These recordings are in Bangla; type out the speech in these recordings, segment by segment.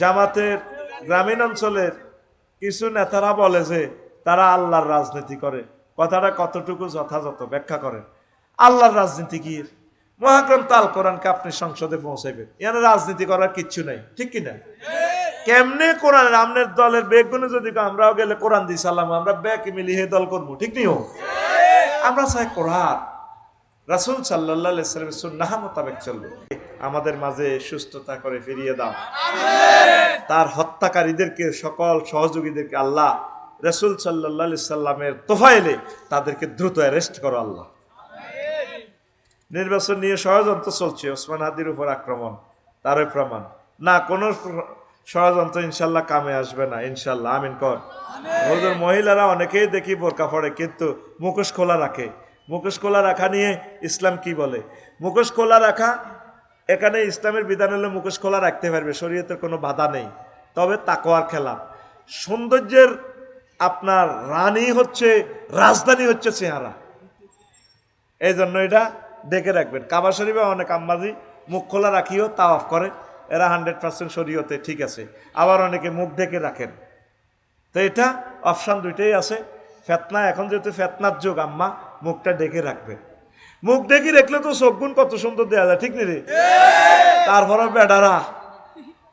জামাতের গ্রামীণ অঞ্চলের কিছু নেতারা বলে যে তারা আল্লাহর রাজনীতি করে, কথাটা কতটুকু যথাযথ ব্যাখ্যা করেন। আল্লাহর রাজনীতি কি? মহাগ্রন্থ আল কোরআনকে আপনি সংসদে পৌঁছাইবেন, এখানে রাজনীতি করার কিচ্ছু নাই, ঠিক কিনা? কেমনে কোরআন আমনের দলের বেগুনে যদি আমরাও গেলে কোরআন দিয়ে সালাম, আমরা ব্যাকে মিলি হে দল করবো, ঠিক নিও? আমরা চাই কোরআন রাসূল সাল্লাল্লাহু আলাইহি ওয়াসাল্লামের সুন্নাহ মোতাবেক চলবে। আমাদের মাঝে সুস্থতা করে ফিরিয়ে দাও, তার হত্যাকারীদেরকে সকল সহযোগীদেরকে আল্লাহ রাসূল সাল্লাল্লাহু আলাইহি সাল্লামের তোফায়েলে তাদেরকে দ্রুত অ্যারেস্ট করো আল্লাহ। নির্বাচন নিয়ে ষড়যন্ত্র চলছে, ওসমান হাদির উপর আক্রমণ, তারই প্রমাণ না কোনো ষড়যন্ত্র ইনশাল্লাহ কামে আসবে না, ইনশাল্লাহ আমিন কর। হুজুর মহিলারা অনেকেই দেখি বোরকা পরে কিন্তু মুখোশ খোলা রাখে। মুখোশ খোলা রাখা নিয়ে ইসলাম কি বলে? মুখোশ খোলা রাখা, এখানে ইসলামের বিধান হলে মুখোশ খোলা রাখতে পারবে, শরীয়তের কোনো বাধা নেই, তবে তাকওয়ার খেলাফ। সৌন্দর্যের আপনার রানী হচ্ছে, রাজধানী হচ্ছে চেহারা, এই জন্য এটা দেখে রাখবেন। কাবা শরীফে অনেক আম্মাজি মুখ খোলা রাখিও তাওয়াফ করে, এরা 100% শরীয়তে ঠিক আছে। আবার অনেকে মুখ ঢেকে রাখেন, তো এটা অপশান দুইটাই আছে। ফেতনা, এখন যেহেতু ফেতনার যুগ, আম্মা মুখটা ঢেকে রাখবে। মুখ ঢেকে রাখলে তো চোখগুন কত সুন্দর দেওয়া যায়, ঠিক নেই? তারপরে বেডারা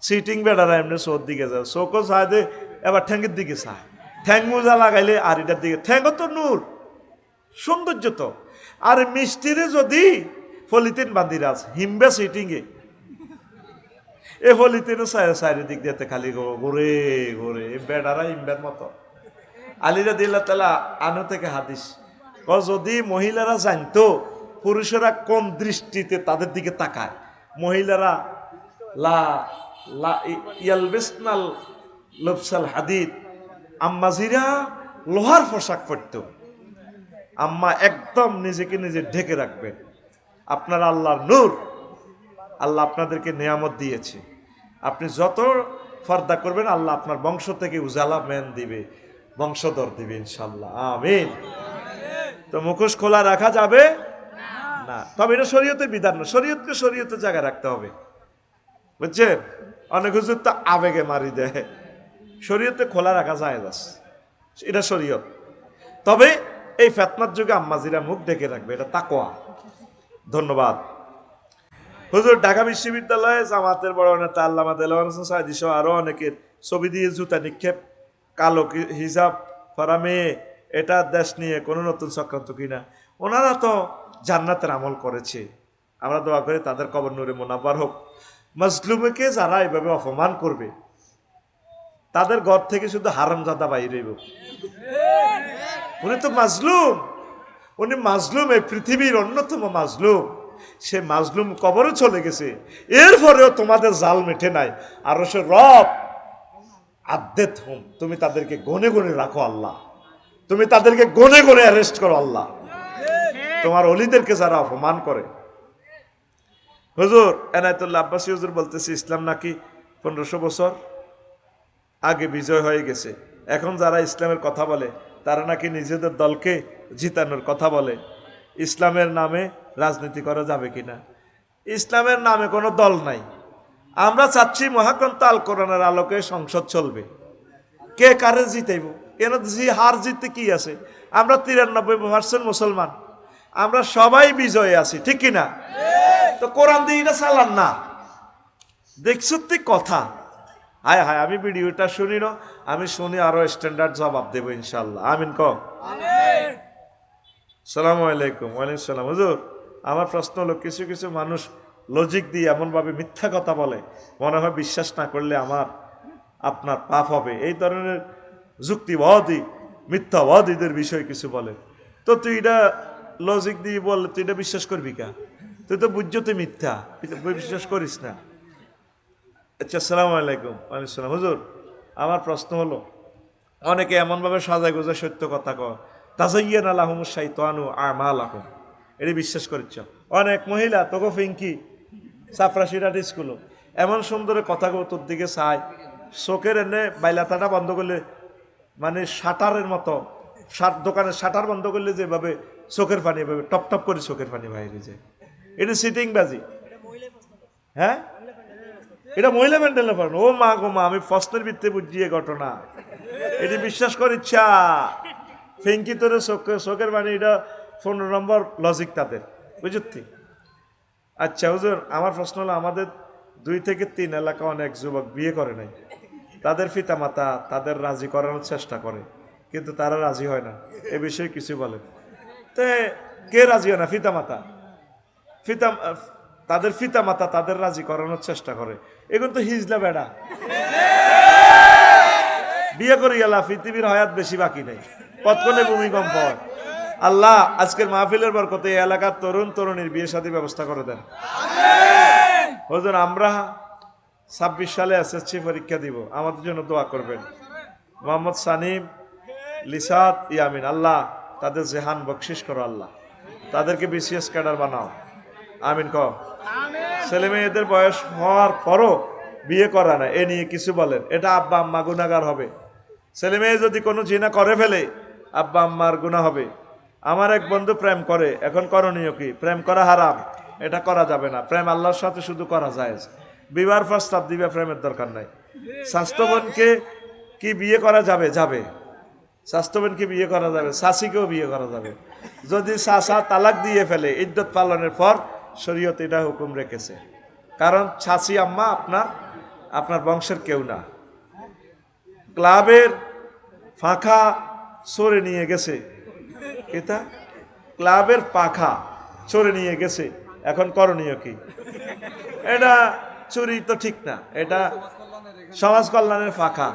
সিটিং বেডারা এমনি চোর দিকে যায়, চোখও চায় দে, এবার ঠ্যাঙ্গের দিকে চায়, ঠ্যাং মোজা লাগাইলে আর এটার দিকে, ঠ্যাঙ্গ তো নূর, সৌন্দর্য তো। আর মিষ্টিরে যদি ফলিতিন বান্দিরাজ হিমবে সিটিংয়ে, এ ফলিতিনও চারিদিক দিতে খালি ঘুরে ঘুরে বেডারা হিমবের মতো। আলীরা দিল্লা তালা আনু থেকে হাদিস, যদি মহিলারা জানতো পুরুষেরা কোন দৃষ্টিতে তাদের দিকে তাকায়, মহিলারা লা লা ইয়ালবিসনাল লবসাল হাদিদ, আম্মাজিরা লোহার পোশাক পরত। আম্মা একদম নিজেকে নিজে ঢেকে রাখবেন। আপনার আল্লাহর নূর, আল্লাহ আপনাদেরকে নিয়ামত দিয়েছে, আপনি যত পর্দা করবেন আল্লাহ আপনার বংশ থেকে উজালা মেন দিবে, বংশধর দিবে ইনশাল্লাহ, আমিন। তো মুখোশ খোলা রাখা যাবে না, তবে এটা শরীয়তের বিধান না, শরীয়তকে শরীয়তের জায়গায় রাখতে হবে, বুঝছেন? অনেক হুজুর তো আবেগে মারি দেয়, শরীয়তে খোলা রাখা যায়, এটা শরীয়ত। তবে এই ফেতনার যুগে আম্মাজিরা মুখ ঢেকে রাখবে, এটা তাকওয়া। ধন্যবাদ। হুজুর ঢাকা বিশ্ববিদ্যালয়ে জামাতের বড় নেতা আল্লামা দেলোয়ার হোসেন সাঈদী সহ আরো অনেকের ছবি দিয়ে জুতা নিক্ষেপ, কালো হিজাব পরা মেয়ে, এটা দেশ নিয়ে কোনো নতুন চক্রান্ত কিনা? ওনারা তো জান্নাতের আমল করেছে, আমরা দোয়া করি তাদের কবর নূরে মুনাব্বার হোক। মজলুমকে যারা এভাবে অপমান করবে তাদের ঘর থেকে শুধু হারামজাদা বাইরে হইব। উনি তো মাজলুম, উনি মাজলুম, এই পৃথিবীর অন্যতম মাজলুম, সে মাজলুম কবরে চলে গেছে, এরপরেও তোমাদের জাল মেটে নাই। আর সে রব আদ্দেত হুম, তুমি তাদেরকে গনে গনে রাখো আল্লাহ, তুমি তাদেরকে গনে গনে অ্যারেস্ট করো আল্লাহ, তোমার অলিদেরকে যারা অপমান করে। হুজুর এনায়েতুল্লাহ আব্বাসী হুজুর বলতেছে ইসলাম নাকি 1500 বছর আগে বিজয় হয়ে গেছে, এখন যারা ইসলামের কথা বলে তারা নাকি নিজেদের দলকে জিতানোর কথা বলে। ইসলামের নামে রাজনীতি করা যাবে কিনা? ইসলামের নামে কোনো দল নাই, আমরা চাচ্ছি মহাগ্রন্থ আল কোরআনের আলোকে সংসদ চলবে, কে কারে জিতাইব? এর হার জিততে কি আছে? আমরা 93% মুসলমান, আমরা সবাই বিজয়ে আছি, ঠিক কিনা? তো কোরআন দিয়ে এটা চালান না, দেখছো তুই কথা। হায় হায়, আমি ভিডিওটা শুনি না, আমি শুনি আরো স্ট্যান্ডার্ড জবাব দেবো ইনশাল্লাহ, আমিন কম। সালামু আলাইকুম। ওয়ালাইকুম সালাম। হুজুর আমার প্রশ্ন হলো, কিছু কিছু মানুষ লজিক দিয়ে এমনভাবে মিথ্যা কথা বলে, মনে হয় বিশ্বাস না করলে আমার আপনার পাপ হবে, এই ধরনের যুক্তিবাদী মিথ্যাবাদীদের বিষয়ে কিছু বলে। তো তুই এটা লজিক দিয়ে বললে তুই এটা বিশ্বাস করবি কা? তুই তো বুঝছো তুই মিথ্যা, বিশ্বাস করিস না। আচ্ছা, আসসালামু আলাইকুম। ওয়ালাইকুম সালাম। হুজুর আমার প্রশ্ন হলো, অনেকে এমনভাবে সাজায় গোজা সত্য কথা কয়, তাজাইয়ানা লাহুমুশ শাইতানু আমালাহুম, এটি বিশ্বাস করিচ্ছ। অনেক মহিলা তোকে ফিঙ্কি সাফরাশিরাট স্কুল এমন সুন্দর কথা তোর দিকে চায়, চোখের এনে বাইলাতাটা বন্ধ করলে, মানে শাটারের মতো, দোকানের শাটার বন্ধ করলে যেভাবে চোখের পানি এভাবে টপ টপ করে চোখের পানি বাইরে যায়, এটা সিটিং বাজি। হ্যাঁ, এটা মহিলা মেন্টাল পারেন। ও মা গো মা, আমি প্রশ্নের ভিত্তিতে বুঝিয়ে ঘটনা এটি বিশ্বাস কর ইচ্ছা ফেঙ্কি তোরে চোখের বাণী, এটা 15 নম্বর লজিক তাদের, বুঝতি? আচ্ছা হুজুর, আমার প্রশ্ন হলো, আমাদের 2 থেকে 3 এলাকা অনেক যুবক বিয়ে করে নাই, তাদের পিতামাতা তাদের রাজি করানোর চেষ্টা করে, কিন্তু তারা রাজি হয় না, এ বিষয়ে কিছু বলেন। তে কে রাজি হয় না? তাদের পিতামাতা তাদের রাজি করানোর চেষ্টা করে, এগুলো তো হিজলা বেড়া, বিয়ে করে গেলা, পৃথিবীর হায়াত বেশি বাকি নেই, কতক্ষণে ভূমিকম্প হয়। আল্লাহ আজকের মাহফিলের বরকতে এই এলাকার তরুণ তরুণীর বিয়ে শাদী ব্যবস্থা করে দেন। হুজুর, আমরা 26 সালে এসএসসি পরীক্ষা দিব, আমাদের জন্য দোয়া করবেন। মোহাম্মদ সানিম, লিসাত, ইয়ামিন, আল্লাহ তাদের জেহান বকশিস করো, আল্লাহ তাদেরকে বিসিএস ক্যাডার বানাও, আমিন ক। ছেলে মেয়েদের বয়স হওয়ার পরও বিয়ে করা না, এ নিয়ে কিছু বলেন। এটা আব্বা আম্মা গুনাহগার হবে। ছেলে মেয়ে যদি কোনো জিনা করে ফেলে, আব্বা আম্মার গুনাহ হবে। আমার এক বন্ধু প্রেম করে, এখন করণীয় কি? প্রেম করা হারাম, এটা করা যাবে না। প্রেম আল্লাহর সাথে শুধু করা যায়। বিবাহ প্রস্তাব দিবে, প্রেমের দরকার নাই। স্বাস্থ্যবানকে কি বিয়ে করা যাবে? যাবে। স্বাস্থ্যবানকে বিয়ে করা যাবে, শাসিকেও বিয়ে করা যাবে। যদি শাসা তালাক দিয়ে ফেলে, ইদ্যত পালনের পর শরীয়ত এটা হুকুম রেখেছে, কারণ শাসি আম্মা আপনার বংশের কেউ না। ক্লাবের ফাঁকা সরে নিয়ে গেছে, এটা ক্লাবের পাখা চড়ে নিয়ে গেছে, এখন করণীয় কি? এটা চুরি তো ঠিক না, এটা সমাজ কল্যাণের ফাঁকা।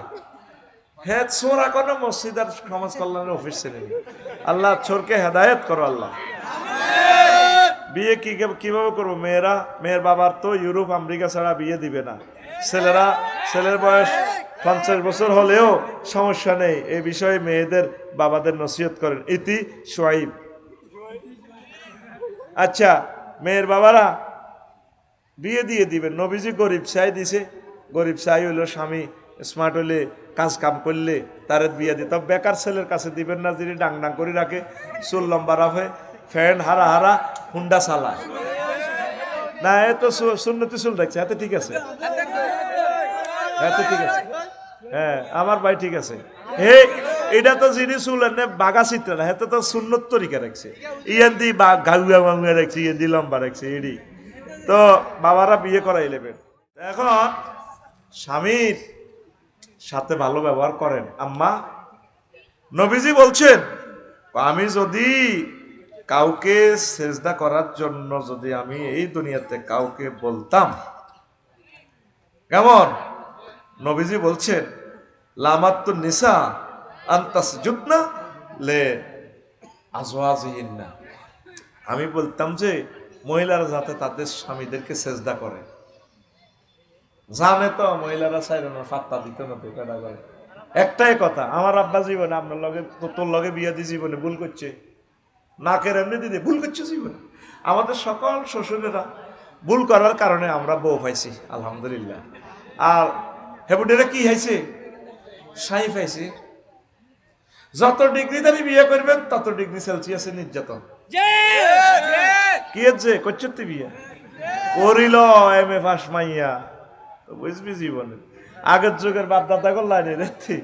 হ্যাঁ, চোর এখন মসজিদ আর সমাজ কল্যাণের অফিস ছেড়ে। আল্লাহ চোরকে হেদায়েত করো আল্লাহ। বিয়ে কিভাবে করবো? মেয়ের বাবার তো ইউরোপ আমেরিকা ছাড়া বিয়ে দিবে না। ছেলের বয়স 50 বছর হলেও সমস্যা নেই, এই বিষয়ে মেয়েদের বাবাদের নসিহত করেন। ইতি সোয়াইব। আচ্ছা, মেয়ের বাবারা বিয়ে দিয়ে দিবেন। নবীজি গরিব চাই দিছে, গরিব চাই হইলো স্বামী স্মার্ট হইলে, কাজ কাম করলে তার বিয়ে দিতে। বেকার ছেলের কাছে দিবেন না, যিনি ডাং ডাং করে রাখে, চুল লম্বা রাখে, ফ্যান হারা হুন্ডা চালায় না। এ তো সুন্নতি চুল রাখছে, এতে ঠিক আছে, এতে ঠিক আছে। হ্যাঁ, আমার ভাই ঠিক আছে। হে, এটা তো যিনি চুল এনে বাগা চিত্রা না, হেতে তো সুন্নত তরিকা রাখছে। ইয়ান্দি গাউয়া মাগুয়া রাখছে, ইয়ান্দি লম্বা রাখছে, এডি তো বাবারা বিয়ে করাই নেবেন। এখন স্বামীর সাথে ভালো ব্যবহার করেন। আম্মা, নবীজি বলছেন, আমি যদি কাউকে সেজদা করার জন্য যদি আমি এই দুনিয়াতে কাউকে বলতাম, কেমন? নবীজি বলছেন, লামাত্তু নিসা আনতাসজুদনা লে আজওয়াজিহিন্না, আমি বলতাম যে মহিলারা যাতে তাদের স্বামীদেরকে সেজদা করে। জানে তো মহিলারা চাইলে না, ফাত্তা দিতে না, তো কেডা করে। একটাই কথা, আমার আব্বা জীবনে আপনার লগে তোর লগে বিয়া দিয়ে জীবনে ভুল করছে, নাকের এমনি দিদি ভুল করছে জীবনে। আমাদের সকল শ্বশুরেরা ভুল করার কারণে আমরা বউ পাইছি, আলহামদুলিল্লাহ। আর হেবুডেরা কি হয়েছে? সাই পাইছে। যত ডিগ্রি দাঁড়ি বিয়ে করবেন, তত ডিগ্রি সেলসিয়াসে নির্যাতন। কি হচ্ছে? করছে তুই বিয়ে করিল MA পাস মাইয়া, বুঝবি জীবনে। আগের যুগের বাপ দাদা করলাইনি দেখছি,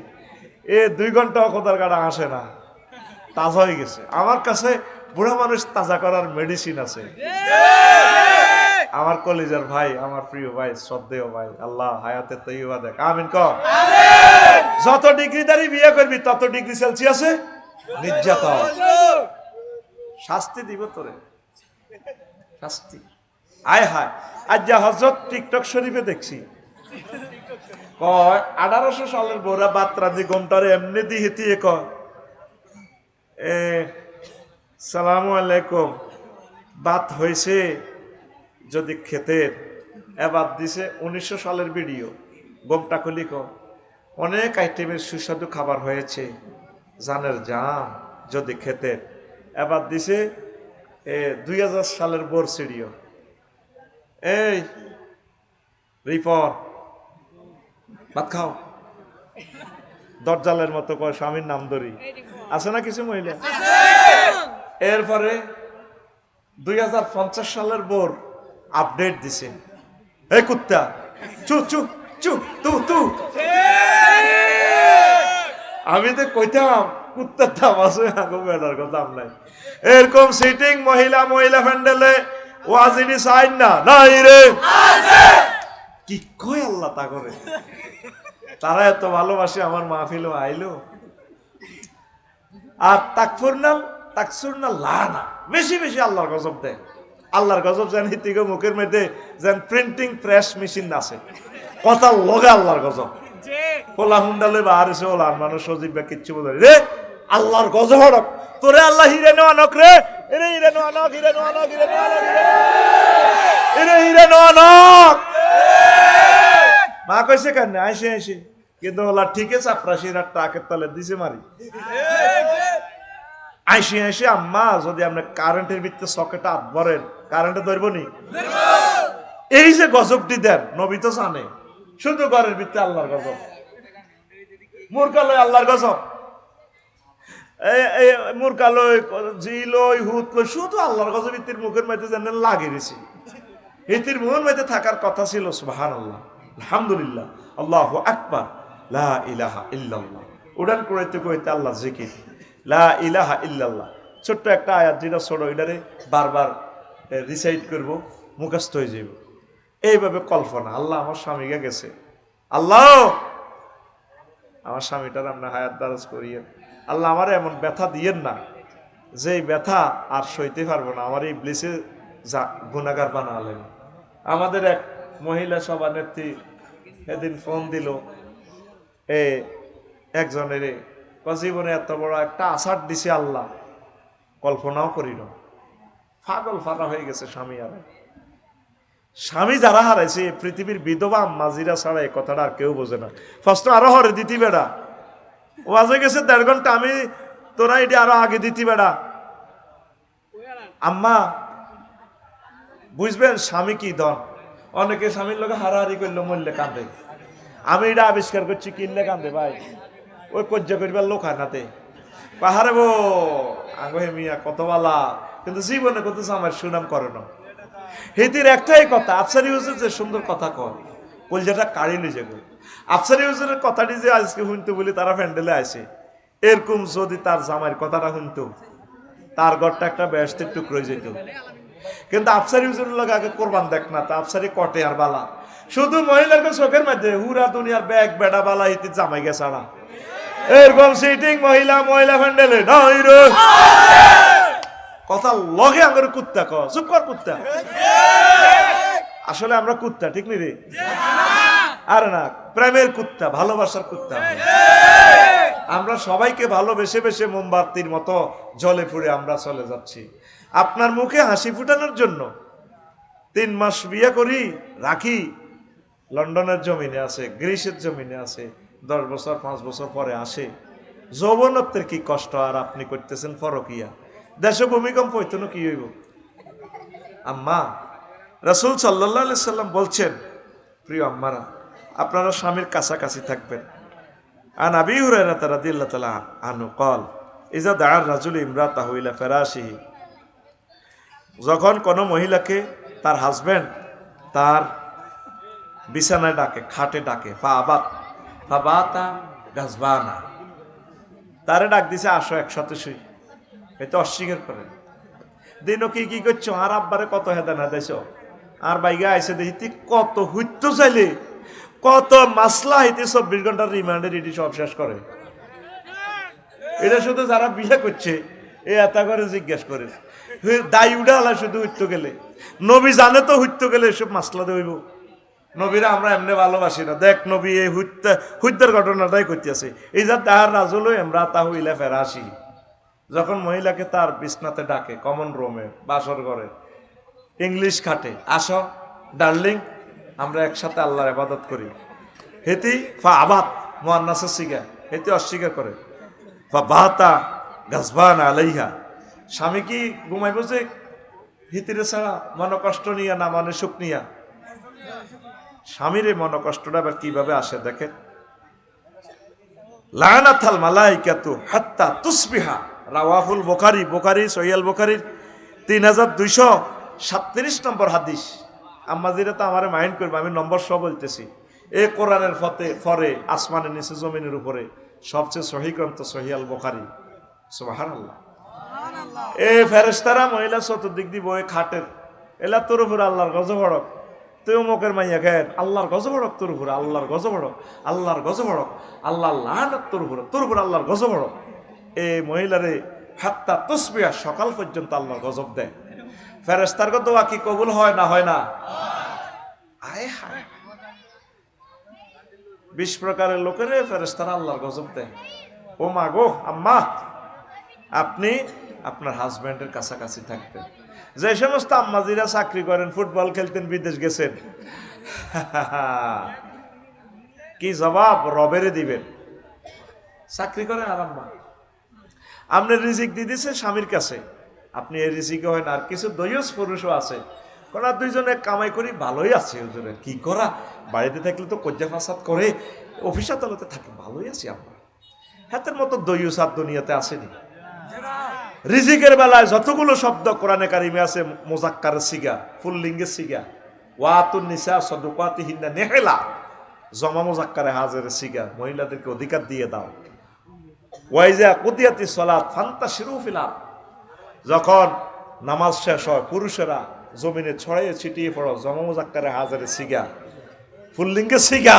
2 ঘন্টা কথার কাটা আসে না, তাজা হয়ে গেছে। আমার কাছে বুড়া মানুষ তাজা করার মেডিসিন আছে। আমার কলিজার ভাই, আমার প্রিয় ভাই, শ্রদ্ধেয় ভাই, আল্লাহ হায়াতে তৈবা দেখ, আমিন ক। যত ডিগ্রি দাঁড়ি বিয়ে করবি, তত ডিগ্রি সেলসিয়াসে নির্যাতন। শাস্তি দিব তোরে, শাস্তি। আয় হায়, আজ যা হযরত টিকটক শরীফে দেখছি, কয় 1800 সালের বোরা বাত্রা দি গমটারে এমনি দি হিতিয়ে কয়, সালামু আলাইকুম, বাত হয়েছে যদি খেতের, এবার দিছে 1900 সালের ভিডিও, গমটা খুলি ক, অনেক আইটেমের সুস্বাদু খাবার হয়েছে জানের জান যদি খেতের। এবার দিছে 2000 সালের বোর সিডিও, এই রিপোর্ট ভাত খাও, দরজালের মতো কয়, স্বামীর নাম ধরি। আছে না কিছু মহিলা? এরপরে 2050 সালের বোর আপডেট দিছে, এই কুত্তা চু চু চু তু তু। আমি তো কইতাম কুত্তার দাম আছে, আগো বেটার দাম নাই। এরকম সিটিং মহিলা প্যান্ডেলে ওয়াজিনি সাইন না নাই রে কি কয় আল্লাহ তা করে। তারা এত ভালোবাসে আমার মাহফিলও আইলো। আর তাকসুরনাল লানা, বেশি বেশি আল্লাহর গজব দেয়। আল্লাহর গজব যেন হিতিগো মুখের মধ্যে যেন প্রিন্টিং প্রেস মেশিন আছে, কথা লগে আল্লাহর গজব। পোলা হুন্ডালে বাহার এসে ওলার মানুষ সজীব বা কিচ্ছু বলে রে আল্লাহর গজব হরক তোরে আল্লাহ হিরে নেওয়া নক রে, এরে হিরে নেওয়া নক, হিরে নেওয়া নক, হিরে নেওয়া নক, এরে হিরে নেওয়া নক। মা কইছে কেন আইসে আইসে, কিন্তু ওলা ঠিক আছে আপনার টাকের তলে দিছে মারি। আইসে আইসে আম্মা যদি আপনি কারেন্টের ভিতরে সকেটে হাত ভরেন কারেন্টে ধরবো নি। এই যে গজবটি দেন নবী তো জানে, শুধু ঘরের ভিতরে আল্লাহর গজব, মূর্খালয় আল্লাহর গজব, মূর্খালয় জিলয় হুত শুধু আল্লাহর গজব ইতির মুখের মধ্যে যেন লাগে গেছে। ইতির মুখের মধ্যে থাকার কথা ছিল সুবহানাল্লাহ, আলহামদুলিল্লাহ, আল্লাহু আকবার, লা ইলাহা ইল্লাল্লাহ। উড়ান কইতে কইতে আল্লাহ জিকির, লা ইলাহা ইল্লাল্লাহ। ছোট্ট একটা আয়াত যেটা ছোট, এটারে বারবার রিসাইট করব, মুখস্থ হয়ে যাব। এইভাবে কল্পনা, আল্লাহ আমার স্বামীকে গেছে, আল্লাহ আমার স্বামীটার আপনার হায়াত দারাজ করিয়েন, আল্লাহ আমার এমন ব্যথা দিয়েন না যে ব্যথা আর সইতে পারবো না, আমার এই ব্লিসে যা গুনাহগার বানালেন। আমাদের এক মহিলা সভানেত্রী সেদিন ফোন দিল, একজনের জীবনে এত বড় একটা আশার দিছে আল্লাহ কল্পনাও করি না। পাগল ফাঁকা হয়ে গেছে স্বামী। আর স্বামী যারা হারাইছে পৃথিবীর বিধবা আম্মাজিরা ছাড়া এই কথাটা আর কেউ বোঝে না। ফার্স্ট আরো হরে দিতি বেড়া ওয়াজে গেছে 1.5 ঘন্টা, আমি তোরা এটি আরো আগে দিতি বেড়া। আম্মা বুঝবেন স্বামী কি ধন। অনেকে স্বামীর লোক হারাহারি করলো মূল্যে কান্দে, আমি এটা আবিষ্কার করছি কিনলে কান্দে ভাই, ওই কজ্জা করবার লোক হানাতে পাহাড়ে বো আগে মিয়া কত বালা, কিন্তু জীবনে কত আমার সুনাম করে না। হিতির একটাই কথা, আফসারি হুজুর যে সুন্দর কথা কয় কলজাটা কাড়ি নিজে গো। আফসারি হুজুরের কথাটি যে আজকে শুনতে বলি তারা প্যান্ডেলে আসে, এরকম যদি তার জামাইয়ের কথাটা শুনতো তার ঘরটা একটা ব্যস্তের টুকরো যেত। কিন্তু আফসারি হুজুরের লোক আগে কোরবান দেখ না, তা আফসারি কটে আর বালা, শুধু মহিলার চোখের মধ্যে হুরা দুনিয়ার ব্যাগ বেড়া বালা হিতির জামাই গে ছাড়া। এরকম সিটিং মহিলা প্যান্ডেলে নাই রে কথা লগে আমার কুত্তা ক চুপ কর কুত্তা। আসলে আমরা কুত্তা ঠিক নি রে? আরে না, প্রেমের কুত্তা, ভালোবাসার কুত্তা। আমরা সবাইকে ভালোবেসে বেসে মোমবাতির মতো জলে পুড়ে আমরা চলে যাচ্ছি। আপনার মুখে হাসি ফুটানোর জন্য 3 মাস বিয়ে করি রাখি, লন্ডনের জমিনে আছে, গ্রিসের জমিনে আছে, 10 বছর 5 বছর পরে আসে। যৌবনত্বের কি কষ্ট, আর আপনি করতেছেন পরকিয়া। দেশে ভূমিকম্প হইতো না কি হইব? আম্মা রাসূল সাল্লাল্লাহু আলাইহি সাল্লাম বলছেন, প্রিয় আম্মারা আপনারা স্বামীর কাছাকাছি থাকবেন। আন আবি হুরায়রা রাদিয়াল্লাহু তাআলা আনহু قال ইজা দাআ রাজুল ইমরাতাহু ইলা ফিরাশিহি, যখন কোনো মহিলাকে তার হাজবেন্ড তার বিছানায় ডাকে, খাটে ডাকে, ফাবাতা গাজবানা, তারে ডাক দিছে আসো একসাথে শুই, এটা অস্বীকার করে। দিনও কি করছো, আর আব্বারে কত হেদান হেদাইছ, আর বাইগা আইসে দেখি কত হুইতো চাইলে কত মাসলা হইতে 24 ঘন্টার রিমান্ডের এটি সব শেষ করে। এটা শুধু যারা বিয়ে করছে এ এতা করে জিজ্ঞেস করে দায়ী উঠা হলা শুধু হুইতো গেলে। নবী জানে তো হুইতো গেলে এসব মাসলা দেব। নবীরা আমরা এমনি ভালোবাসি না। দেখ নবী এই হুইতের ঘটনাটাই করতেছে। এই যা তাহার রাজুল এমরা তাহু ইলা ফেরাসি, যখন মহিলাকে তার বিছনাতে ডাকে, কমন রুমে বাসর ঘরে ইংলিশ খাটে, আসো ডার্লিং আমরা একসাথে আল্লাহর ইবাদত করি, হেতি ফা আবাদ মুআন্নাসের সিগা, হেতি অস্বীকার করে। ফা বাতা গাজবান আলাইহা, স্বামী কি ঘুমাইব যে হিতিরে ছাড়া, মন কষ্ট নিয়া না মনে সুখ নিয়া। স্বামীর এই মন কষ্টটা আবার কিভাবে আসে দেখেন। লানাতাল মালাইকাতু হাত্তা তুসবিহা, রাওয়াহুল বুখারী, বুখারী সহিহ বুখারীর 3237 নম্বর হাদিস। আম্মাজিরা তো আমার মাইন্ড করবে, আমি নম্বর সহ বলতেছি। এ কোরআনের ফরে আসমানের নিচে জমিনের উপরে সবচেয়ে সহি গ্রন্থ সহি আল বুখারী। সুবহানাল্লাহ। এ ফেরেশতারা মহিলা চতুর্দিক দিয়ে বয়ে খাটের, এলা তোর উপরে আল্লাহর গজব হড়ক, তুই মুখের মাইয়া খেন, আল্লাহর গজব হড়ক তোর উপরে, আল্লাহর গজব হড়ক, আল্লাহর গজব হড়ক, আল্লাহ লানত তোর উপরে আল্লাহর গজব হড়ক। এ মহিলারে হাত্তা তসবিয়া সকাল পর্যন্ত আল্লাহর গজব দেয়। ফেরেশতার দোয়া কি কবুল হয় না হয় না? আয় হায়, 20 প্রকারের লোকের ফেরেশতারা আল্লাহর গজব দেয়। ও মা গো, আম্মা, আপনি আপনার হাজব্যান্ডের কাছাকাছি থাকতেন। যে সমস্ত আম্মাজিরা চাকরি করেন, ফুটবল খেলতেন, বিদেশ গেছেন, কি জবাব রবেরে দিবেন? চাকরি করেন আর আম্মা আপনি রিজিক দিয়ে দিছে স্বামীর কাছে, আপনি এই রিজিকে হয় না। আর কিছু দৈয়স পুরুষও আছে, কোনা দুইজনে কামাই করি ভালোই আছে, হুজুরের কি করা, বাড়িতে থাকলে তো কজ্জা ফাসাদ করে, অফিস আদালতে থাকে, ভালোই আছি আমরা। হাতের মতো দৈয়স আর দুনিয়াতে আসেনি। রিজিকের বেলায় যতগুলো শব্দ কোরআনে কারিমে আছে, মুজাক্কারের সিগা, ফুল্লিঙ্গের সিগা, ওয়াতুন নিসা সাদুকাতিহিন্না নেহেলা, জমা মুজাক্কারে হাজেরের সিগা, মহিলাদেরকে অধিকার দিয়ে দাও। ওয়াইজা কুতিয়াতিস সালাত ফান্তাশিরু ফিল আরদ, যখন নামাজ শেষ হয় পুরুষেরা জমিনে ছড়াইয়ে ছিটিয়ে পড়ো, জমা মুজাক্কারে হাজেরের সিগা, ফুল্লিঙ্গের সিগা।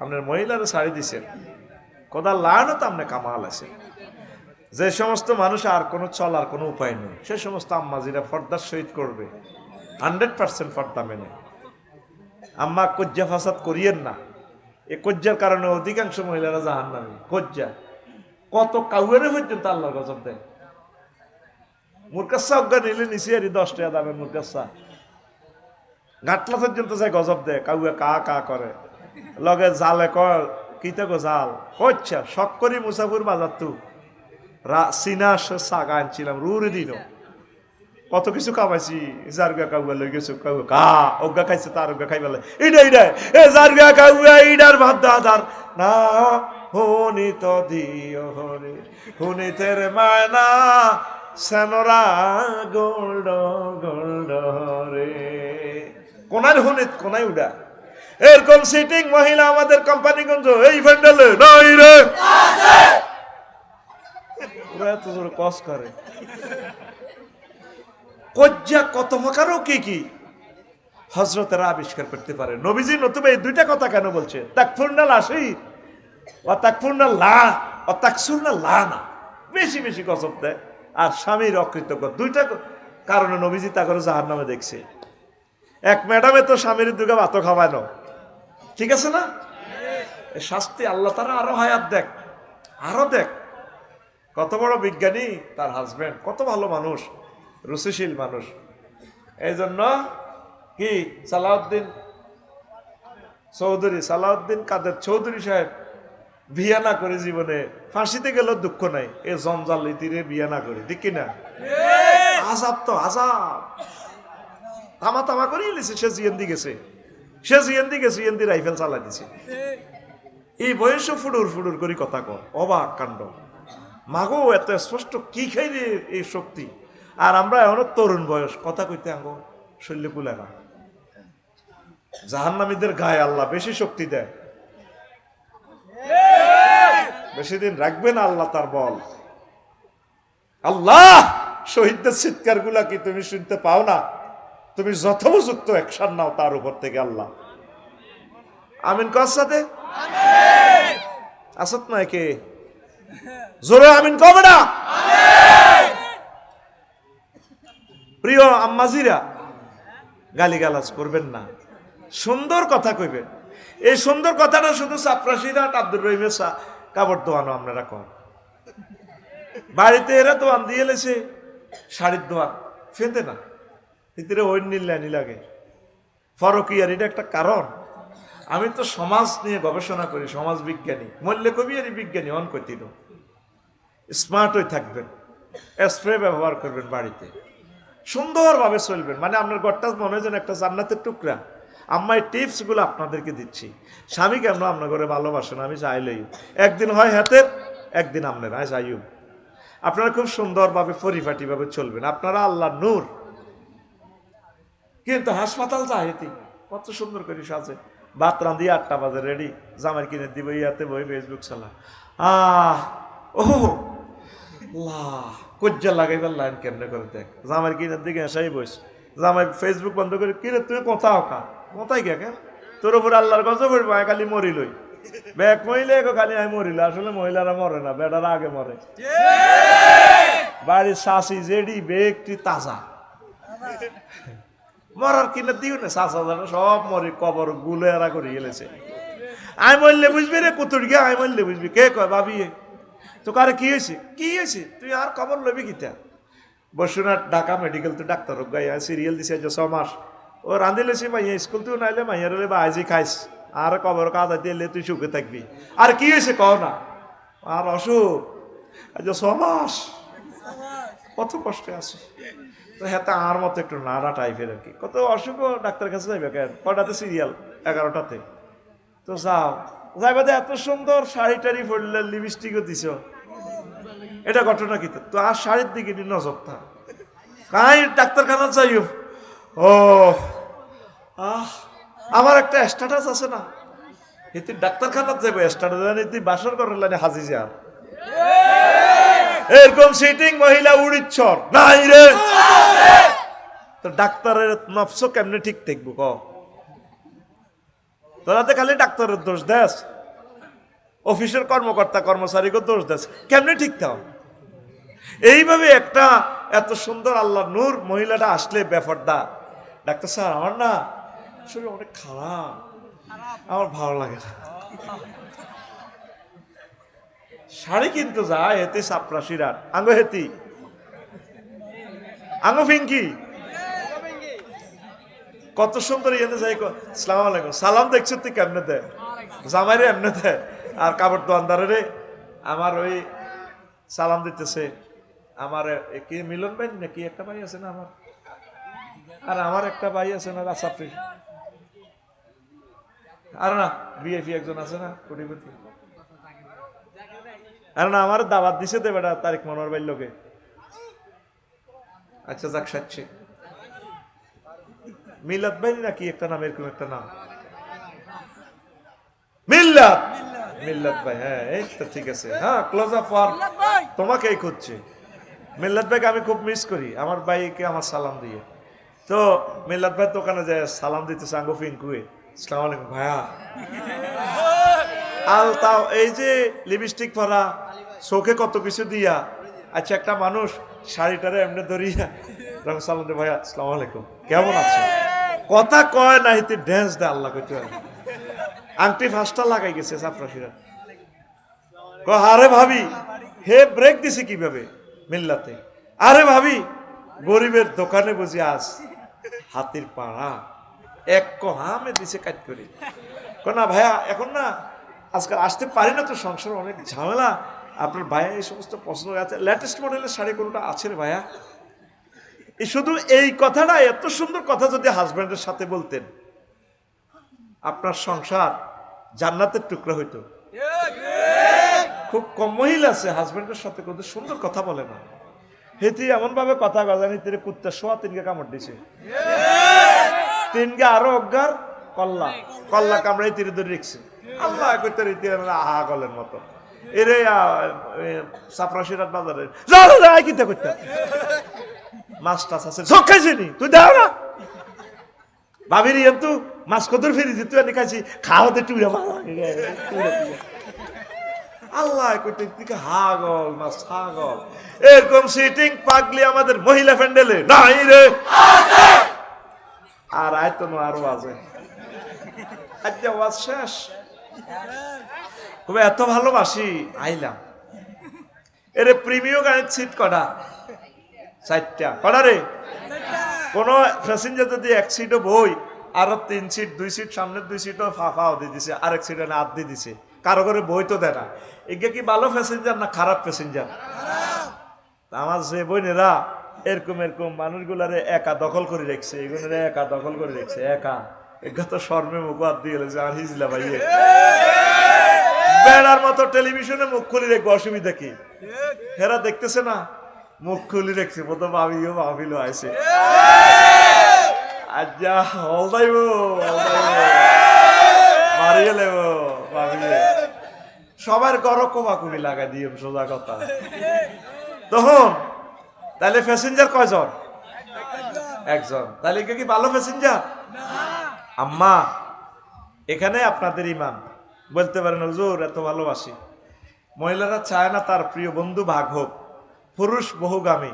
আপনার মহিলারা ছাড়ি দিছেন, কোদা লানত আপনি কামাল আছে। যে সমস্ত মানুষ আর কোনো চলার কোনো উপায় নেই, সে সমস্ত আম্মাজিরা ফর্দার সহিত করবে 100% ফর্দা মেনে। আম্মা কজ্জা ফাসাদ করিয়েন না, এ কজ্জার কারণে অধিকাংশ মহিলারা জাহান্নামী। কজ্জা কত কাউয়ারে পর্যন্ত আল্লাহর গজব দেয়। মুরকাসা অজ্ঞা নিলে নিচে আর 10 টাকা দামের মুরকাসা গাটলা পর্যন্ত যায় গজব দেয়, কাউয়া কা কা করে, লগে জালে কর কিতে গো জাল কচ্ছা শখ করি মুসাফুর বাজার তু সিনা শাক আনছিলাম রুরে দিন, কত কিছু কামাইছি। জারগা কাউয়া লই গেছো, কাউয়া কা অজ্ঞা খাইছে, তার অজ্ঞা খাই বলে এইটা এইটা এ জারগা কাউয়া এইটার ভাত দাদার না হুনি তো দিও হরে হুনি তের মায়না সেনরা গোল্ড গোল্ড রে। কোনার হুনিত কোনায় উড়া এরকম সিটিং মহিলা আমাদের কোম্পানিগঞ্জ এই ফ্যান্ডেলে নাই রে, ওরা এত জোরে কস করে। কজ্জা কত প্রকারও কি কি হযরতেরা আবিষ্কার করতে পারে। নবীজি নতুবা এই দুইটা কথা কেন বলছে? তাকফুরনা লাশি ওয়া তাকফুরনা লা ওয়া তাকসুরনা লানা, বেশি বেশি গজব দেয় আর স্বামীর অকৃতজ্ঞ। দুইটা কারণে নবীজি তা করে জাহান্নামে দেখছে। এক ম্যাডামে তো স্বামীর দুগা ভাত খাওয়ানো, ঠিক আছে না? এই শাস্তি আল্লাহ তারা আরো হায়াত দেখ, আরো দেখ। কত বড় বিজ্ঞানী তার হাজবেন্ড, কত ভালো মানুষ, রুচিশীল মানুষ। এই জন্য কি সালাউদ্দিন কাদের চৌধুরী সাহেব বিয়া না করে জীবনে ফাঁসিতে গেল দুঃখ নাই, এ জঞ্জাল ইতিরে বিয়া না করে, ঠিক কিনা? আজাব তো আজাব, তামা তামা করে লিছে। সে জিএনদি গেছে, জিএনদি রাইফেল চালাই দিছে। এই বয়সে ফুডুর ফুডুর করি কথা কর, অবাক কাণ্ড। মাগো এত স্পষ্ট কি খাই রে এই শক্তি। আর আমরা এখনো তরুণ বয়স, কথা কইতে আঙ্গো শৈল্য কুলে না। জাহান্নামীদের গায়ে আল্লাহ বেশি শক্তি দেয়, বেশি দিন রাখবে না আল্লাহ তার বল। আল্লাহ শহীদদের চিৎকার গুলা কি তুমি শুনতে পাও না? তুমি যথোপযুক্ত অ্যাকশন নাও তার উপর থেকে আল্লাহ। আমিন কার সাথে আসত না কে জোরে আমিন কবে না? প্রিয় আম্মাজিরা, গালিগালাজ করবেন না, সুন্দর কথা কইবেন। এই সুন্দর কথাটা শুধু চাপরাশিরা আব্দুর রহিমের কাপড় দোয়ানো আপনারা কর। বাড়িতে এরা দোয়ান দিয়ে এলেছে, শাড়ির দোয়ান ফেঁদে না, ভিতরে ওই নীলানি লাগে। ফরকিয়ার এটা একটা কারণ। আমি তো সমাজ নিয়ে গবেষণা করি, সমাজ বিজ্ঞানী, মল্লে কবিয়ারি বিজ্ঞানী। অন করতিল স্মার্ট হয়ে থাকবেন, স্প্রে ব্যবহার করবেন, বাড়িতে সুন্দরভাবে চলবেন। মানে আপনার ঘরটা মনে হয় যেন একটা জান্নাতের টুকরা। আম্মা এই টিপসগুলো আপনাদেরকে দিচ্ছি। স্বামী কেন আপনার ঘরে ভালোবাসেন, আমি চাইলেই একদিন হয় হাতের, একদিন আপনার আয় যাইও। আপনারা খুব সুন্দরভাবে পরিপাটিভাবে চলবেন। আপনারা আল্লাহ নূর, কিন্তু হাসপাতাল চাহিতি কত সুন্দর করে সাজে, ভাত রাঁধি 8টা বাজে রেডি, জামাই কিনে দিব, ইয়াতে বই ফেসবুক চালা। ও কজ্জা লাগাইবার লাইন কেমনে করে দেখ, জামাই কিনের দিকে এসাই বইস, জামাই ফেসবুক বন্ধ করে, কিরে তুই কোথাও কা কোথায় কে কেন, তোর উপর আল্লাহর গজব হইব, খালি মরি লই ব্যাগ মহিলা খালি আমি মরিল। আসলে মহিলারা মরে না, বেটারা আগে মরে। বাড়ির শাসি জেডি বেগটি তাজা, মরার কিনে দিও না, শাসা সব মরি, কবর গুলেরা করে গেলেছে। আমি মরলে বুঝবি রে কুতুর গিয়া, আমি মরলে বুঝবি। কে কয় ভাবি তো কারে কি হয়েছে, কি হয়েছে, তুই আর খবর লবি কিতা। বসুনাথ ঢাকা মেডিকেল তো ডাক্তার গাই সিরিয়াল দিছে 6 মাস, ও রাঁধিলেছি মাইয়া স্কুল তুই নাইলে মাইয়ার বা আইজি খাইস, আর কবর কাদা দিলে তুই সুখে থাকবি। আর কি হয়েছে কও না, আর অসুখ 6 মাস, কত কষ্টে আছে। তো হ্যাঁ আর মতো একটু নাড়া টাইপের আর কি, কত অসুখ, ডাক্তার কাছে যাইবে কেন, কটাতে সিরিয়াল 11টাতে। তো যাও যাইবা, এত সুন্দর শাড়ি টাড়ি পরলে, লিপস্টিকও দিছ, এটা ঘটনা কি তো আর শাড়ির দিকে নি নজর থাক, কাই ডাক্তারখানা যাইও। ও আমার একটা স্ট্যাটাস আছে না, এতে ডাক্তারখানা যাবো স্ট্যাটাস, এতে বাসর করার লাইনে হাজি যা, এরকম সিটিং মহিলা উড়িচ্ছর নাই রে। তো ডাক্তারের নফস কেমনে ঠিক থাকবো ক, তোরাতে খালি ডাক্তারের দোষ দেস, অফিসের কর্মকর্তা কর্মচারীকে দোষ দেস, কেমনে ঠিক থাও। এইভাবে একটা এত সুন্দর আল্লাহ নূর মহিলাটা আসলে ব্যাপারটা, ডাক্তার স্যার আমার না শরীর অনেক খারাপ, আমার ভালো লাগে না। শাড়ি কিনতে যায় হেতে সাপড়া সিরাট আঙ্গো হেতি আঙ্গো ফিঙ্কি, কত সুন্দর ইয়ে যাই, সালাম আলাইকুম, সালাম দেখছো তুই কেমনে দে, জামাইরে এমনে দে, আর কাপড় দোয়ানদারে রে আমার ওই সালাম দিতেছে, আমার কি মিলন ভাই নাকি একটা ভাই আছে না আমার, আর আমার একটা ভাই আছে না রাসাপি, আর না বিএফি একজন আছে না কোটিপতি, আর না আমার দাওয়াত দিছে দে বেটা তারিক মনোয়ার ভাই লোকে। আচ্ছা যাক সাচ্ছে মিলাদ ভাই নাকি একটা নাম, এরকম একটা নাম মিল্লাত, মিল্লাত ভাই, হ্যাঁ এই তো ঠিক আছে, হ্যাঁ ক্লোজ আপ ফর তোমাকেই খুঁজছে। মিল্লাত ভাইকে আমি খুব মিস করি, আমার ভাইকে আমার সালাম দিয়ে। তো মিল্লাত ভাই দোকানে যায় সালাম দিতেছে আঙ্গো ফিঙ্কুয়ে, আসসালামু আলাইকুম ভাইয়া, আল তাও এই যে লিপস্টিক পরা, চোখে কত কিছু দিয়া, আচ্ছা একটা মানুষ শাড়িটারে এমনি ধরিয়া রং সালাম দে, ভাইয়া আসসালামু আলাইকুম কেমন আছে, কথা কয় না হিতে ড্যান্স দেয় আল্লাহ কইতে, আংটি 5টা লাগাই গেছে সাফরাশিরা, আরে ভাবি হে ব্রেক দিছে কিভাবে মিল্লাতে, আরে ভাবি গরিবের দোকানে বুঝি আজ হাতির পাড়া এক কহামে দিছে কাট করে, না ভাইয়া এখন না আজকাল আসতে পারি না তো, সংসার অনেক ঝামেলা, আপনার ভাইয়া এই সমস্ত পছন্দ আছে, লেটেস্ট মডেলের শাড়ি কোনটা আছে রে ভাইয়া। শুধু এই কথাটা, এত সুন্দর কথা যদি হাজব্যান্ডের সাথে বলতেন, আপনার সংসার জান্নাতের টুকরা হইতো। খুব কম মহিলা আছে হাজব্যান্ডের সাথে কত সুন্দর কথা বলে না, হেতি এমন ভাবে কথা গজানি তিরে কুত্তা শোয়া 3কে কামড় দিছে, 3কে আরো অজ্ঞার কল্লা কল্লা কামড়াই তিরে ধরে রেখছে, আল্লাহ কইতে রীতি আহা গলের মতো এরে সাফরাশিরাত বাজারে যা কিতা করতে মাছ টাছ আছে সব খাইছিনি তুই দাও না ভাবির কিন্তু মাছ কদর ফিরিছি তুই এনে খাইছি খাওয়াতে টুইরা আল্লাহ কইতে তুই হাগল না ছাগল, এরকম সিটিং পাগলি আমাদের মহিলা প্যান্ডেলে নাই রে, আর আয়তো আরো আছে। আচ্ছা ওয়াজ শেষ, তবে এত ভালোবাসি আইলাম, এর প্রিমিয় গাড়ির সিট কটা, 4টা কটা রে, কোন প্যাসেঞ্জার যদি 1 সিটও বই, আরো 3 সিট 2 সিট সামনের 2 সিটও ফাঁফাও দিয়ে দিছে, আরেক সিট আদ দিয়ে দিছে, কারো করে বই তো দেয় না। এগুলো কি ভালো প্যাসেঞ্জার না খারাপ প্যাসেঞ্জার? আমার যে বোনেরা এরকম এরকম মানুষগুলারে একা দখল করে রেখছে, এগুলো একা দখল করে রেখছে, একা এগা তো শর্মে মুখ হাত দিয়ে গেছে, আর হিজলা ভাইয়ে বেড়ার মতো টেলিভিশনে মুখ খুলি রেখবো, অসুবিধা কি? হেরা দেখতেছে না মুখ খুলি রেখছে, প্রথম ভাবিও ভাবিল আইসে আজ্জা হলদাইব মারিয়ে লেব ভাবিয়ে সবার গড় কোমাকুমি লাগাই দিয়ে সোজা কথা। তখন তাহলে প্যাসেঞ্জার কয়জন? একজন। তাহলে কি ভালো প্যাসেঞ্জার? আম্মা এখানে আপনাদের ইমান বলতে পারেন হুজুর এত ভালোবাসি, মহিলারা চায় না তার প্রিয় বন্ধু ভাগ হোক, পুরুষ বহুগামী,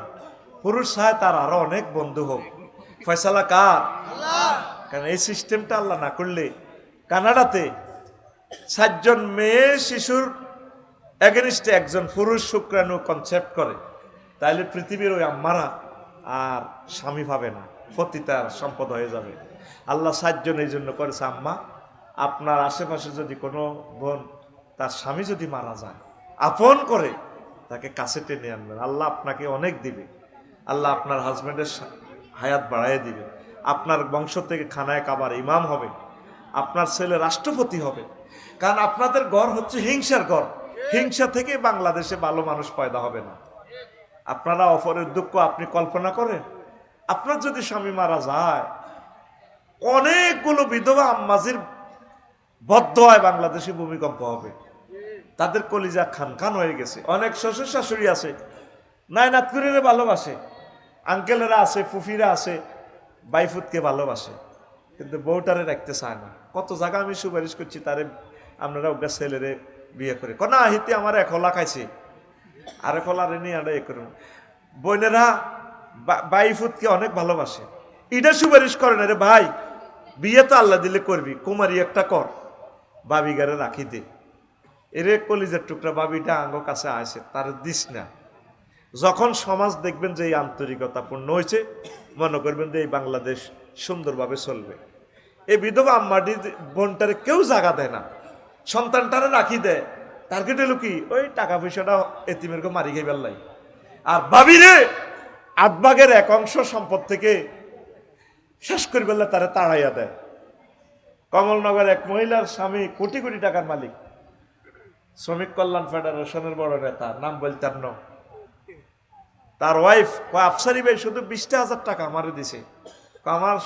পুরুষ চায় তার আরো অনেক বন্ধু হোক। ফয়সালা কার? কারণ এই সিস্টেমটা আল্লাহ না করলে কানাডাতে 7 জন মেয়ে শিশুর এগেনিস্টে একজন পুরুষ শুক্রাণু কনসেপ্ট করে, তাহলে পৃথিবীর ওই আম্মারা আর স্বামী পাবে না, পতিতার সম্পদ হয়ে যাবে। আল্লাহ 7 জন এই জন্য করেছে, আম্মা আপনার আশেপাশে যদি কোনো বোন তার স্বামী যদি মারা যায় আপন করে তাকে কাছে টেনে আনবেন, আল্লাহ আপনাকে অনেক দিবে, আল্লাহ আপনার হাজব্যান্ডের হায়াত বাড়াইয়ে দিবে, আপনার বংশ থেকে খানায় কাবার ইমাম হবে, আপনার ছেলে রাষ্ট্রপতি হবে। কারণ আপনাদের ঘর হচ্ছে হিংসার ঘর, হিংসা থেকে বাংলাদেশে ভালো মানুষ পয়দা হবে না। আপনারা অপরের দুঃখ আপনি কল্পনা করেন, আপনার যদি স্বামী মারা যায় অনেকগুলো বিধবা আম্মাজির বদ্ধয় বাংলাদেশে ভূমিকম্প হবে, তাদের কলিজা খান খান হয়ে গেছে। অনেক শ্বশুর শাশুড়ি আছে নাই নাতকুরিরে ভালোবাসে, আঙ্কেলেরা আছে, ফুফিরা আছে, বাইফুতকে ভালোবাসে, কিন্তু বউটারে রাখতে চায় না। কত জায়গা আমি সুপারিশ করছি তারে আপনারা ওগা ছেলেরে বিয়ে করে না হিতে আমার এক হলা খাইছে আর এক হলারে নিয়ে আড়া এ করুন। বোনেরা বাইফুতকে অনেক ভালোবাসে, এটা সুপারিশ করে না রে ভাই বিয়ে তো আল্লাহ দিলে করবি, কুমারী একটা কর, বাবি গারে রাখি দে, এরে কলিজার টুকরা বাবিটা আঙ্গ কাছে আসে তার দিস না। যখন সমাজ দেখবেন যে এই আন্তরিকতা পূর্ণ হয়েছে মনে করবেন যে এই বাংলাদেশ সুন্দরভাবে চলবে। এই বিধবা আম্মাটির বোনটারে কেউ জায়গা দেয় না, সন্তানটারে রাখি দেয়, টার্গেট হলো কি ওই টাকা পয়সাটা এতিমের মারি খাই বেল্লাই। আর বাবিরে 8 ভাগের 1 অংশ সম্পদ থেকে শেষ করে বেলা তারা তাড়াইয়া দেয়। কমলনগর এক মহিলার স্বামী কোটি কোটি টাকার মালিক, শ্রমিক কল্যাণ ফেডারেশনের বড় নেতা, নাম বলতাম না, তার ওয়াইফ আফসারি ভাই শুধু 20,000 টাকা আমারে দিছে, আমার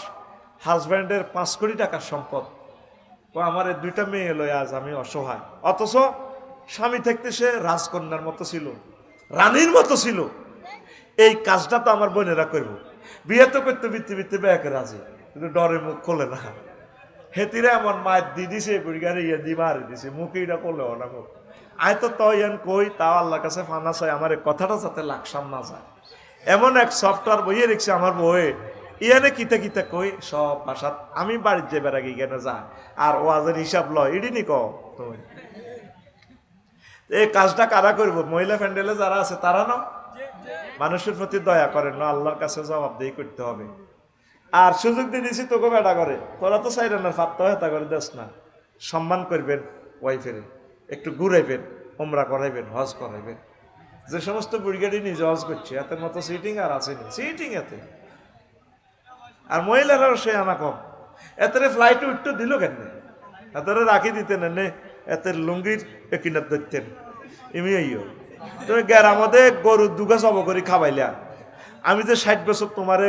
হাজব্যান্ডের 5 কোটি টাকার সম্পদ, আমার 2টা মেয়ে লয় আজ আমি অসহায়। অথচ স্বামী থাকতে সে রাজকন্যার মতো ছিল, রানীর মতো ছিল। এই কাজটা তো আমার বোনেরা করবো, বিয়ে তো করতে বৃত্তি বৃত্তি ব্যয় করে আছে, কিন্তু ডরে মুখ খোলে না। হেতিরা এমন মায়ের দি দিছে বুড়িগারে ইয়ে দি মারি দিছে, মুখে এটা করলেও না মুখ আয় তো তখন কই তাও আল্লাহর কাছে ফানা চাই আমার কথাটা যাতে লাকসাম না যায়। এমন এক সফটওয়্যার বইয়ে রেখেছে আমার বইয়ে, ইয়ানে কিতে কিতে কই সব ভাষা আমি বাড়ির যে বেড়াগি কেন যা আর ওয়াজের হিসাব লয় ইডি নি কও তুমি। এই কাজটা কারা করবো? মহিলা প্যান্ডেলে যারা আছে তারা না, মানুষের প্রতি দয়া করেন না, আল্লাহর কাছে জবাবদেহি করতে হবে। আর সুযোগ দিয়ে দিছি তোকে বেটা করে, তোরা তো চাই না ফাত্তা হেতা করে দেস না। সম্মান করবেন ওয়াইফের, একটু ঘুরাইবেন, ওমরা করাইবেন, হজ করাইবেন। যে সমস্ত বুড়িগাড়ি নিজে হজ করছে এতের মতো সিটিং আর আসেনি, সিটিং এতে। আর মহিলারাও সে আনা কম, এতের ফ্লাইটে উঠতে দিল কেন, এতের রাখি দিতেন এনে, এতের লুঙ্গির কিনার ধরতেন ইমিও। তুমি গ্যারামদে গরু দুগা সব করে খাবাইলা, আমি যে 60 বছর তোমার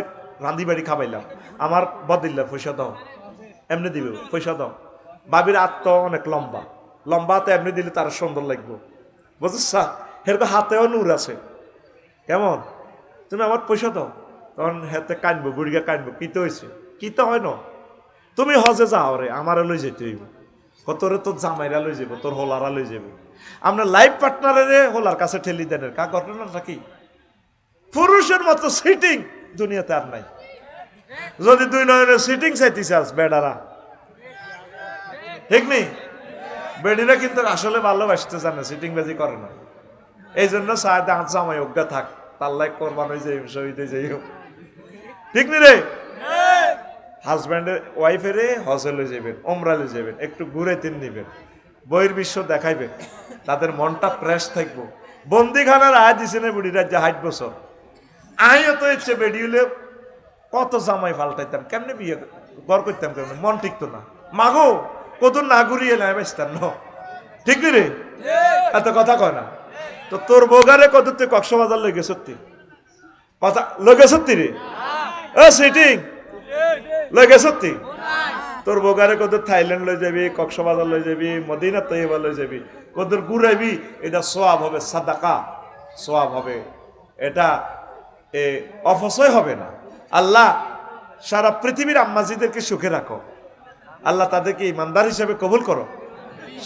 রান্ধি বাড়ি খাবাইলাম, আমার বদিল্লা পয়সা দাও, এমনি দিবে পয়সা দাও। বাবির আত্ম অনেক লম্বা, লম্বাতে এমনি দিলে তার সুন্দর লাগবে, বুঝছা? এরকম হাতেও নূর আছে, কেমন তুমি আমার পয়সা দাও, তখন হাতে কানবো, বুড়িগা কানবো, কিতে হয়েছে, কিতে হয় না, তুমি হজে যাও রে, আমারে লই যেতে হইব, কতরে তোর জামাইরা লই যাব, তোর হোলারা লই যাব। আমরা লাইফ পার্টনারে হোলার কাছে ঠেলি দেন, কা ঘটনাটা কি? পুরুষের মতো সিটিং দুনিয়াতে আর নাই। যদি 2 নয়নের সিটিং চাইতেছে আস বেডারা, ঠিক নেই? বেডিরা কিন্তু আসলে ভালোবাসতে জানে, সিটিং বাজি করে না। এই জন্য সায়দা হাত জামাই অজ্ঞা থাক, তার লাইক করবান হয়ে যাই, শহীদে যাই হোক, ঠিক নি রে? হাজব্যান্ডের ওয়াইফেরে হজে লই যাবেন, ওমরা লই যাবেন, একটু ঘুরে তিন নিবেন, বইয়ের বিশ্ব দেখাইবেন, তাদের মনটা ফ্রেশ থাকবো। বন্দিখানার আয় দিছে না বুড়িরা যে 60 বছর, আইও তো ইচ্ছে বেডি হলে কত জামাই পাল্টাইতাম, কেমনে বিয়ে ঘর করতাম, কেমনে মন টিকতো না, মাগো কত না ঘুরিয়ে নাই বেসতাম ন, ঠিক নি রে? এত কথা কয় না তো, তোর বোগারে কত তুই কক্সবাজার লই গেছ, কথা লই গেছ রে? সিটিং লই গেছ তুই তোর বোগারে কদর থাইল্যান্ড লই যাবি, কক্সবাজার লই যাবি, মদিনা তৈবা লই যাবি, কদর ঘুরাইবি, এটা সোয়াব হবে, সাদাকা সোয়াব হবে, এটা অপচয় হবে না। আল্লাহ সারা পৃথিবীর আম্মাজিদেরকে সুখে রাখো, আল্লাহ তাদেরকে ইমানদার হিসেবে কবুল করো,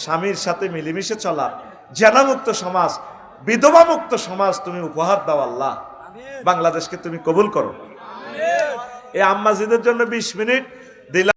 স্বামীর সাথে মিলেমিশে চলা, জেনামুক্ত সমাজ, বিধবা মুক্ত সমাজ তুমি উপহার দাও আল্লাহ, বাংলাদেশকে তুমি কবুল করো। এই আম্মাজিদের জন্য 20 মিনিট দিলাম।